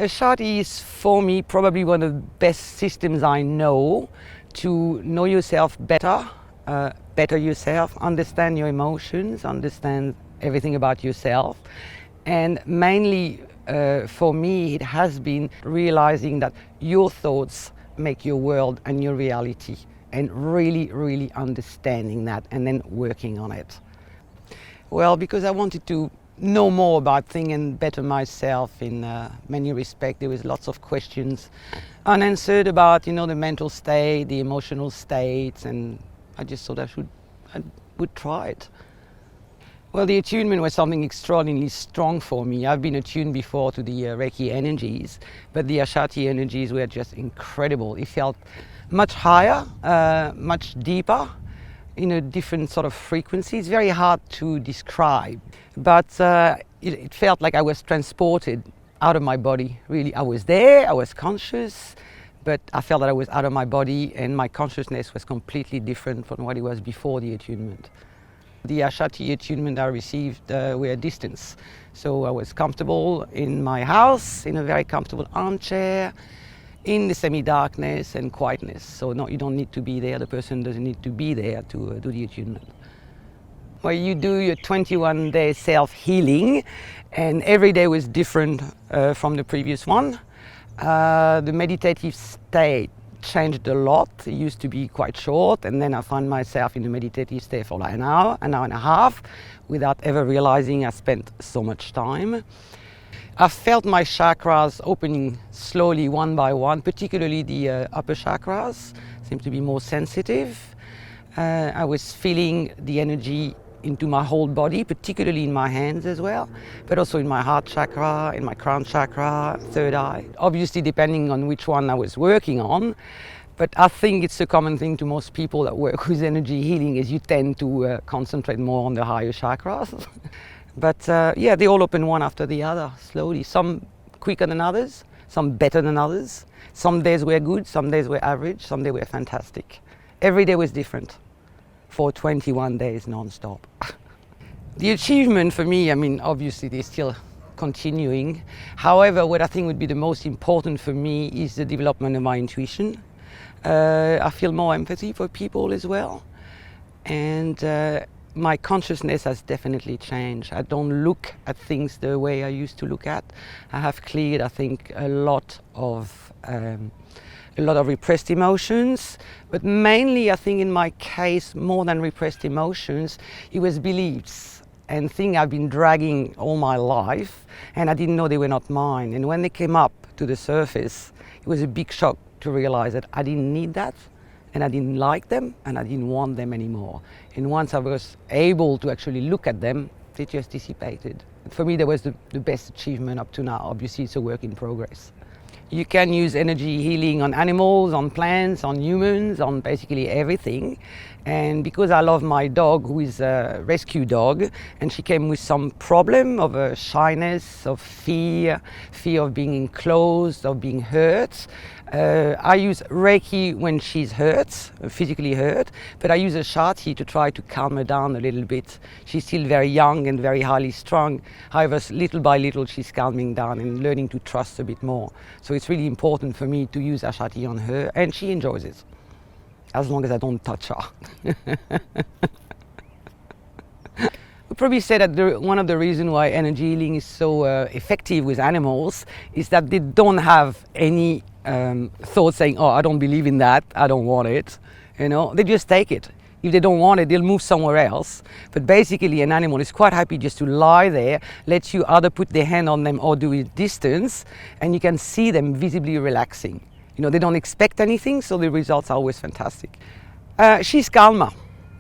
Ashati is for me probably one of the best systems I know to know yourself better, better yourself, understand your emotions, understand everything about yourself. And mainly for me, it has been realizing that your thoughts make your world and your reality, and really understanding that and then working on it. Well, because I wanted to know more about things and better myself in many respects. There was lots of questions unanswered about, the mental state, the emotional states, and I just thought I would try it. Well, the attunement was something extraordinarily strong for me. I've been attuned before to the Reiki energies, but the Ashati energies were just incredible. It felt much higher, much deeper, in a different sort of frequency. It's very hard to describe, but it felt like I was transported out of my body. Really, I was there, I was conscious, but I felt that I was out of my body and my consciousness was completely different from what it was before the attunement. The Ashati attunement I received were distance. So I was comfortable in my house, in a very comfortable armchair, in the semi-darkness and quietness. So no, you don't need to be there, the person doesn't need to be there to do the attunement. Well, you do your 21-day self-healing, and every day was different from the previous one. The meditative state changed a lot. It used to be quite short, and then I found myself in a meditative state for like an hour and a half, without ever realizing I spent so much time. I felt my chakras opening slowly one by one, particularly the upper chakras seemed to be more sensitive. I was feeling the energy into my whole body, particularly in my hands as well, but also in my heart chakra, in my crown chakra, third eye. Obviously, depending on which one I was working on, but I think it's a common thing to most people that work with energy healing is you tend to concentrate more on the higher chakras. But yeah, they all open one after the other, slowly. Some quicker than others, some better than others. Some days were good, some days were average, some days were fantastic. Every day was different for 21 days non-stop. The achievement for me, obviously they're still continuing. However, what I think would be the most important for me is the development of my intuition. I feel more empathy for people as well. And my consciousness has definitely changed. I don't look at things the way I used to look at. I have cleared, I think, a lot of repressed emotions, but mainly I think in my case, more than repressed emotions, it was beliefs and things I've been dragging all my life, and I didn't know they were not mine. And when they came up to the surface, it was a big shock to realize that I didn't need that, and I didn't like them, and I didn't want them anymore. And once I was able to actually look at them, they just dissipated. For me, that was the best achievement up to now. Obviously, it's a work in progress. You can use energy healing on animals, on plants, on humans, on basically everything. And because I love my dog, who is a rescue dog, and she came with some problem of shyness, of fear of being enclosed, of being hurt. I use Reiki when she's hurt, physically hurt, but I use Ashati to try to calm her down a little bit. She's still very young and very highly strung. However, little by little, she's calming down and learning to trust a bit more. So it's really important for me to use Ashati on her, and she enjoys it, as long as I don't touch her. We probably say that one of the reasons why energy healing is so effective with animals is that they don't have any thoughts saying, oh, I don't believe in that, I don't want it. They just take it. If they don't want it, they'll move somewhere else. But basically, an animal is quite happy just to lie there, let you either put their hand on them or do it distance, and you can see them visibly relaxing. They don't expect anything, so the results are always fantastic. She's calmer,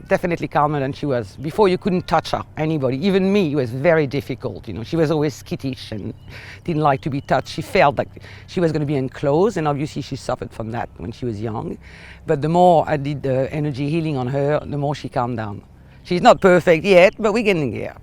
definitely calmer than she was. Before, you couldn't touch her, anybody. Even me, it was very difficult. She was always skittish and didn't like to be touched. She felt like she was going to be enclosed, and obviously she suffered from that when she was young. But the more I did the energy healing on her, the more she calmed down. She's not perfect yet, but we're getting there.